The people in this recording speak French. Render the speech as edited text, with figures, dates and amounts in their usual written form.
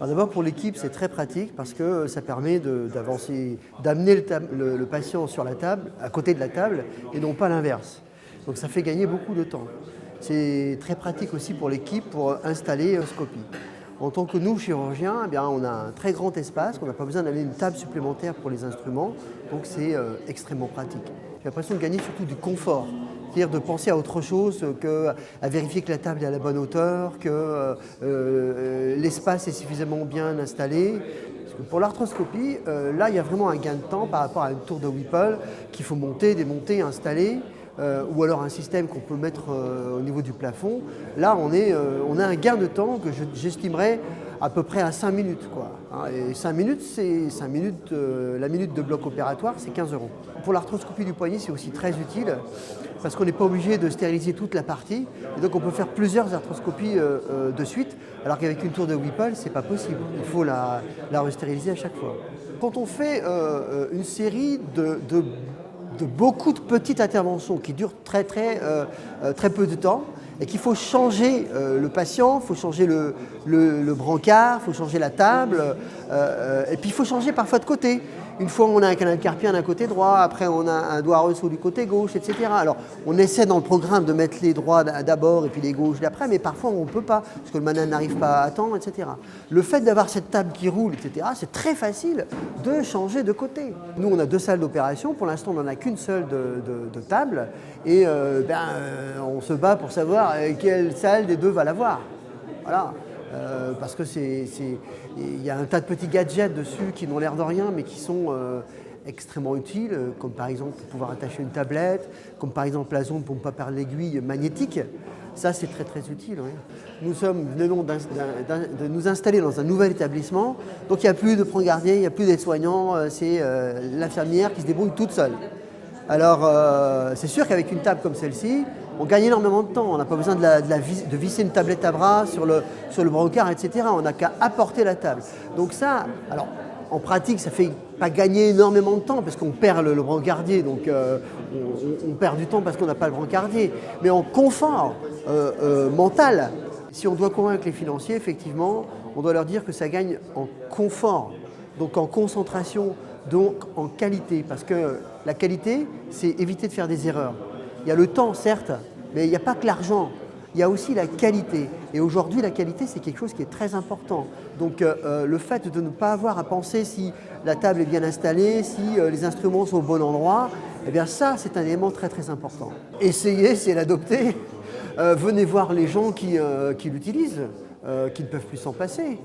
Alors d'abord pour l'équipe c'est très pratique parce que ça permet d'avancer, d'amener le patient sur la table, à côté de la table et non pas l'inverse. Donc ça fait gagner beaucoup de temps. C'est très pratique aussi pour l'équipe pour installer Scopy. En tant que nous, chirurgiens, eh bien, on a un très grand espace, on n'a pas besoin d'amener une table supplémentaire pour les instruments, donc c'est extrêmement pratique. J'ai l'impression de gagner surtout du confort, c'est-à-dire de penser à autre chose qu'à vérifier que la table est à la bonne hauteur, que l'espace est suffisamment bien installé. Parce que pour l'arthroscopie, là, il y a vraiment un gain de temps par rapport à une tour de Whipple qu'il faut monter, démonter, installer. Ou alors un système qu'on peut mettre au niveau du plafond. Là, on a un gain de temps que j'estimerais à peu près à 5 minutes. Quoi. Et 5 minutes, c'est 5 minutes, la minute de bloc opératoire, c'est 15 €. Pour l'arthroscopie du poignet, c'est aussi très utile parce qu'on n'est pas obligé de stériliser toute la partie. Et donc, on peut faire plusieurs arthroscopies de suite, alors qu'avec une tour de Whipple, ce n'est pas possible. Il faut la restériliser à chaque fois. Quand on fait une série de beaucoup de petites interventions qui durent très peu de temps et qu'il faut changer le patient, il faut changer le brancard, il faut changer la table et puis il faut changer parfois de côté. Une fois on a un canal carpien d'un côté droit, après on a un doigt ressaut du côté gauche, etc. Alors on essaie dans le programme de mettre les droits d'abord et puis les gauches d'après, mais parfois on ne peut pas, parce que le mannequin n'arrive pas à temps, etc. Le fait d'avoir cette table qui roule, etc., c'est très facile de changer de côté. Nous on a 2 salles d'opération, pour l'instant on n'en a qu'une seule de table, et on se bat pour savoir quelle salle des deux va l'avoir. Voilà. Parce que il y a un tas de petits gadgets dessus qui n'ont l'air de rien mais qui sont extrêmement utiles, comme par exemple pouvoir attacher une tablette, comme par exemple la zone pour ne pas perdre l'aiguille magnétique. Ça c'est très utile. Oui. Nous venons de nous installer dans un nouvel établissement, donc il n'y a plus de brancardier, il n'y a plus d'aide-soignants, c'est l'infirmière qui se débrouille toute seule. Alors c'est sûr qu'avec une table comme celle-ci, on gagne énormément de temps. On n'a pas besoin de visser une tablette à bras sur le brancard, etc. On n'a qu'à apporter la table. Donc ça, alors en pratique, ça ne fait pas gagner énormément de temps parce qu'on perd le brancardier, donc on perd du temps parce qu'on n'a pas le brancardier. Mais en confort mental, si on doit convaincre les financiers, effectivement, on doit leur dire que ça gagne en confort, donc en concentration, donc en qualité. Parce que la qualité, c'est éviter de faire des erreurs. Il y a le temps, certes, mais il n'y a pas que l'argent. Il y a aussi la qualité. Et aujourd'hui, la qualité, c'est quelque chose qui est très important. Donc, le fait de ne pas avoir à penser si la table est bien installée, si les instruments sont au bon endroit, eh bien ça, c'est un élément très important. Essayez, c'est l'adopter. Venez voir les gens qui l'utilisent, qui ne peuvent plus s'en passer.